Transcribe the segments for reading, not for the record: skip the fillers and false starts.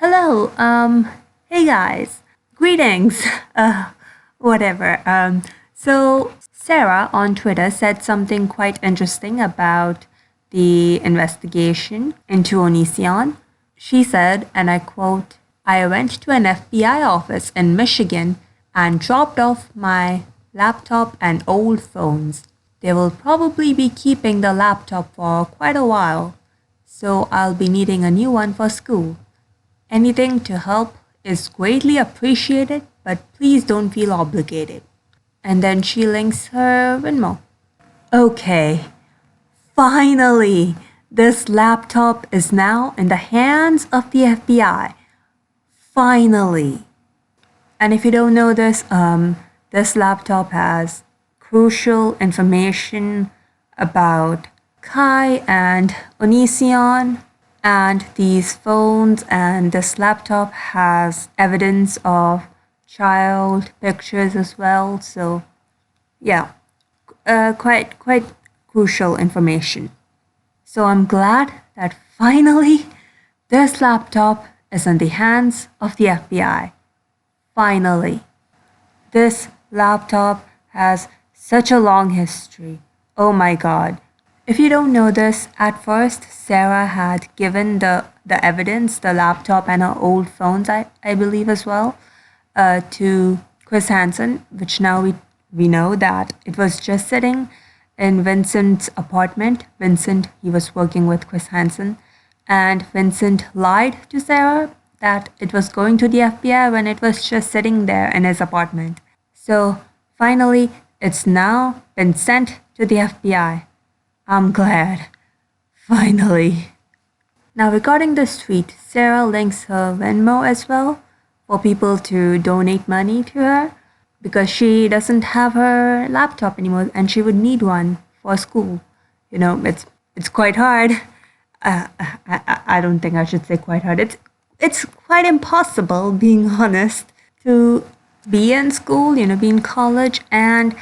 Hello, hey guys, greetings, whatever. So Sarah on Twitter said something quite interesting about the investigation into Onision. She said, and I quote, I went to an FBI office in Michigan and dropped off my laptop and old phones. They will probably be keeping the laptop for quite a while, so I'll be needing a new one for school. Anything to help is greatly appreciated, but please don't feel obligated. And then she links her Venmo. Okay, finally, this laptop is now in the hands of the FBI. Finally. And if you don't know this, this laptop has crucial information about Kai and Onision, and these phones and this laptop has evidence of child pictures as well. So, yeah, quite crucial information. So I'm glad that finally this laptop is in the hands of the FBI. Finally, this laptop has such a long history. Oh my God. If you don't know this, at first Sarah had given the evidence, the laptop and her old phones, I believe as well, to Chris Hansen, which now we know that it was just sitting in Vincent's apartment. Vincent, he was working with Chris Hansen, and Vincent lied to Sarah that it was going to the FBI when it was just sitting there in his apartment. So finally, it's now been sent to the FBI. I'm glad. Finally. Now, regarding this tweet, Sarah links her Venmo as well for people to donate money to her because she doesn't have her laptop anymore and she would need one for school. You know, it's quite hard. I don't think I should say quite hard. It's quite impossible, being honest, to be in school, be in college and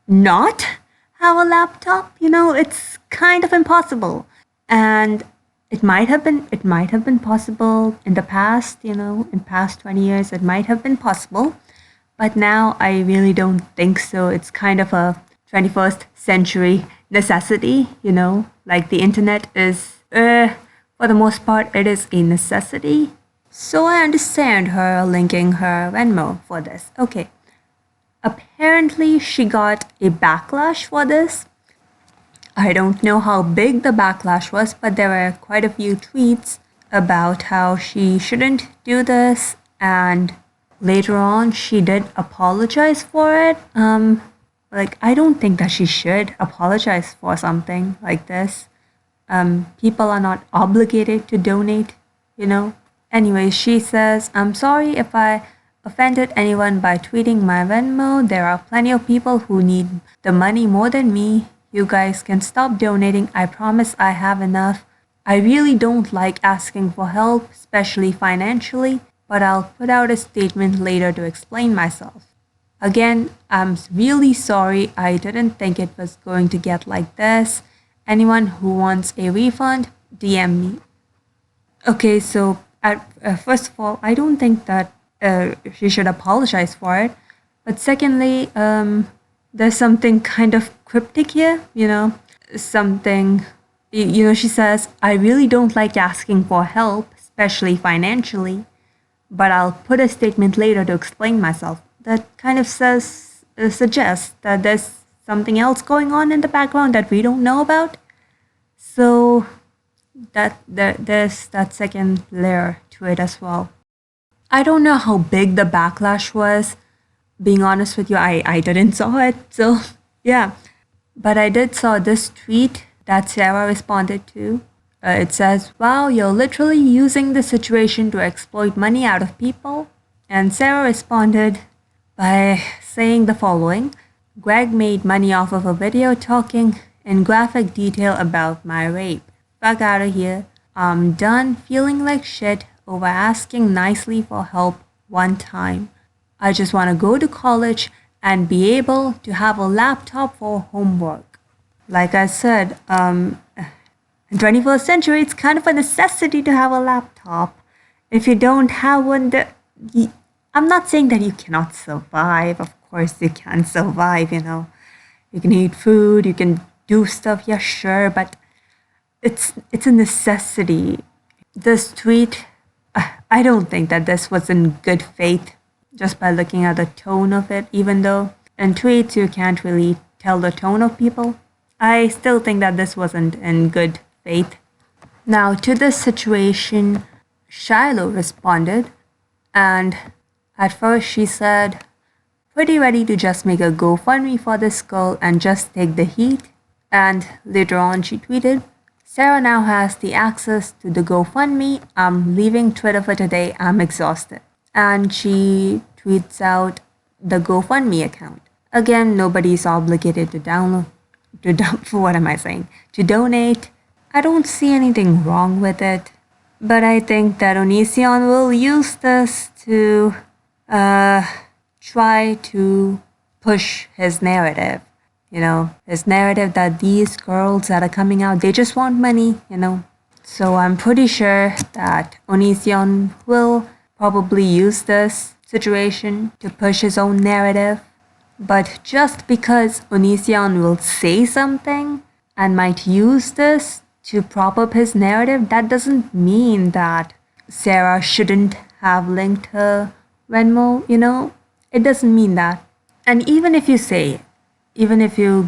not have a laptop. It's kind of impossible. And it might have been possible in the past, in past 20 years it might have been possible, but now I really don't think so. It's kind of a 21st century necessity, like the internet is for the most part it is a necessity. So I understand her linking her Venmo for this. Okay. Apparently she got a backlash for this. I don't know how big the backlash was, but there were quite a few tweets about how she shouldn't do this, and later on she did apologize for it. I don't think that she should apologize for something like this. People are not obligated to donate, Anyways, she says, I'm sorry if I offended anyone by tweeting my Venmo. There are plenty of people who need the money more than me. You guys can stop donating. I promise I have enough. I really don't like asking for help, especially financially, but I'll put out a statement later to explain myself. Again, I'm really sorry. I didn't think it was going to get like this. Anyone who wants a refund, DM me. Okay, so first of all, I don't think that she should apologize for it. But secondly, there's something kind of cryptic here, she says, I really don't like asking for help, especially financially, but I'll put a statement later to explain myself. That kind of suggests that there's something else going on in the background that we don't know about. So there's that second layer to it as well. I don't know how big the backlash was. Being honest with you, I didn't saw it. So yeah, but I did saw this tweet that Sarah responded to. It says, wow, you're literally using the situation to exploit money out of people. And Sarah responded by saying the following: Greg made money off of a video talking in graphic detail about my rape. Fuck out of here. I'm done feeling like shit over asking nicely for help one time. I just want to go to college and be able to have a laptop for homework. Like I said, in 21st century, it's kind of a necessity to have a laptop. If you don't have one, I'm not saying that you cannot survive. Of course, you can survive, you know. You can eat food, you can do stuff, yeah, sure, but it's a necessity. This tweet, I don't think that this was in good faith just by looking at the tone of it, even though in tweets you can't really tell the tone of people. I still think that this wasn't in good faith. Now, to this situation, Shiloh responded, and at first she said, pretty ready to just make a GoFundMe for this girl and just take the heat. And later on, she tweeted, Sarah now has the access to the GoFundMe. I'm leaving Twitter for today. I'm exhausted. And she tweets out the GoFundMe account. Again, nobody's obligated to what am I saying? To donate. I don't see anything wrong with it. But I think that Onision will use this to try to push his narrative. You know, his narrative that these girls that are coming out, they just want money, you know. So I'm pretty sure that Onision will probably use this situation to push his own narrative. But just because Onision will say something and might use this to prop up his narrative, that doesn't mean that Sarah shouldn't have linked her Venmo, you know? It doesn't mean that. And even if you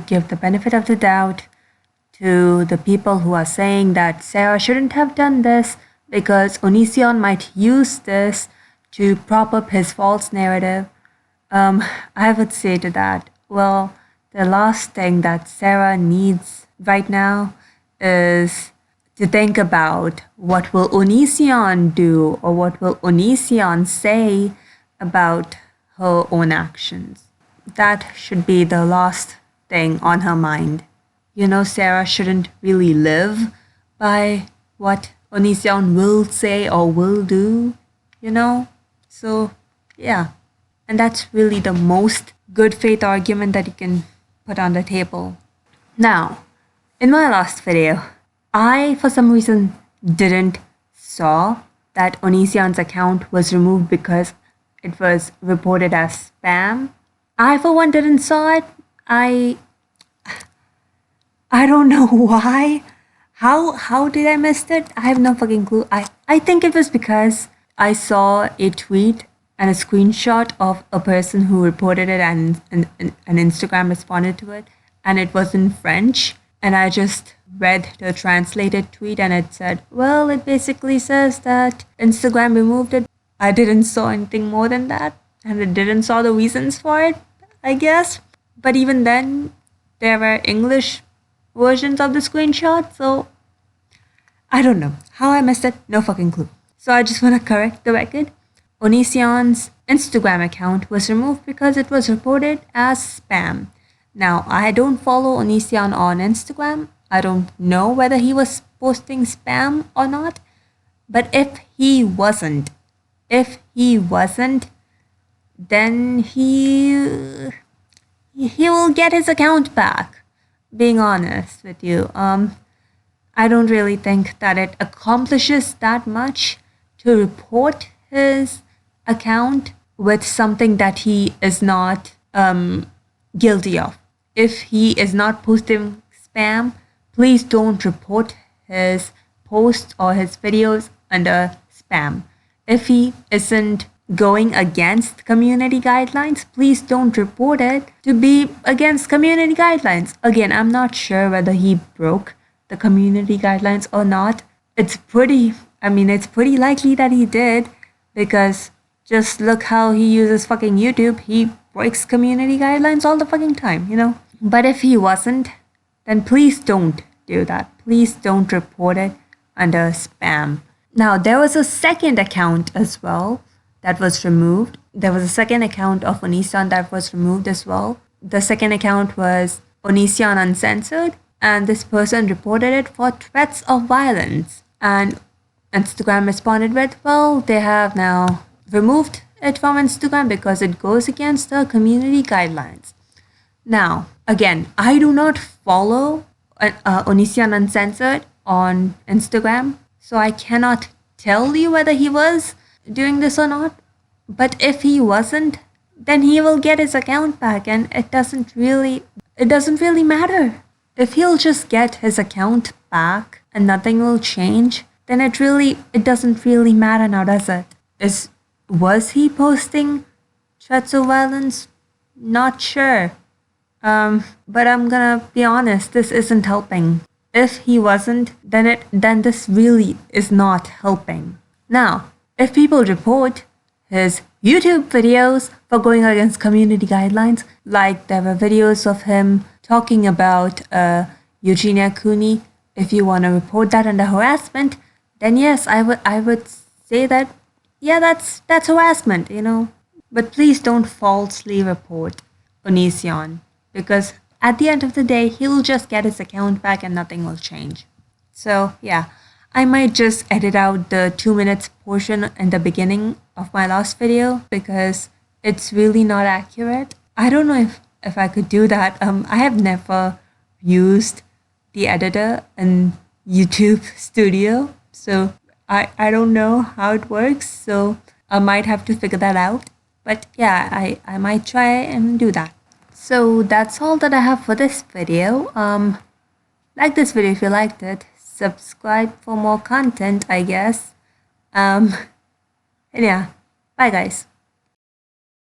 give the benefit of the doubt to the people who are saying that Sarah shouldn't have done this because Onision might use this to prop up his false narrative, I would say to that, well, the last thing that Sarah needs right now is to think about what will Onision do or what will Onision say about her own actions. That should be the last thing on her mind. You know, Sarah shouldn't really live by what Onision will say or will do, you know? So, yeah. And that's really the most good faith argument that you can put on the table. Now, in my last video, I, for some reason, didn't saw that Onision's account was removed because it was reported as spam. I, for one, didn't saw it. I don't know why. How did I miss it? I have no fucking clue. I think it was because I saw a tweet and a screenshot of a person who reported it and Instagram responded to it, and it was in French. And I just read the translated tweet and it said, well, it basically says that Instagram removed it. I didn't saw anything more than that, and it didn't saw the reasons for it, I guess. But even then, there were English versions of the screenshot, so I don't know. How I missed it, no fucking clue. So I just want to correct the record. Onision's Instagram account was removed because it was reported as spam. Now, I don't follow Onision on Instagram. I don't know whether he was posting spam or not. But if he wasn't, then he will get his account back. Being honest with you, I don't really think that it accomplishes that much to report his account with something that he is not guilty of. If he is not posting spam, please don't report his posts or his videos under spam. If he isn't going against community guidelines, please don't report it to be against community guidelines. Again, I'm not sure whether he broke the community guidelines or not. It's pretty likely that he did, because just look how he uses fucking YouTube. He breaks community guidelines all the fucking time, you know? But if he wasn't, then please don't do that. Please don't report it under spam. Now, there was a second account as well that was removed. There was a second account of Onision that was removed as well. The second account was Onision Uncensored, and this person reported it for threats of violence. And Instagram responded with, well, they have now removed it from Instagram because it goes against the community guidelines. Now, again, I do not follow Onision Uncensored on Instagram, so I cannot tell you whether he was doing this or not. But if he wasn't, then he will get his account back, and it doesn't really matter. If he'll just get his account back and nothing will change, then it doesn't really matter now, does it? Was he posting threats of violence? Not sure. But I'm gonna be honest, this isn't helping. If he wasn't, then this really is not helping. Now, if people report his YouTube videos for going against community guidelines, like there were videos of him talking about Eugenia Cooney, if you want to report that under harassment, then yes, I would say that yeah, that's harassment, But please don't falsely report Onision, because at the end of the day, he'll just get his account back and nothing will change. So yeah, I might just edit out the 2 minutes portion in the beginning of my last video because it's really not accurate. I don't know if I could do that. I have never used the editor in YouTube Studio, so I don't know how it works. So I might have to figure that out. But yeah, I might try and do that. So that's all that I have for this video. Like this video if you liked it. Subscribe for more content, I guess. And yeah, bye guys.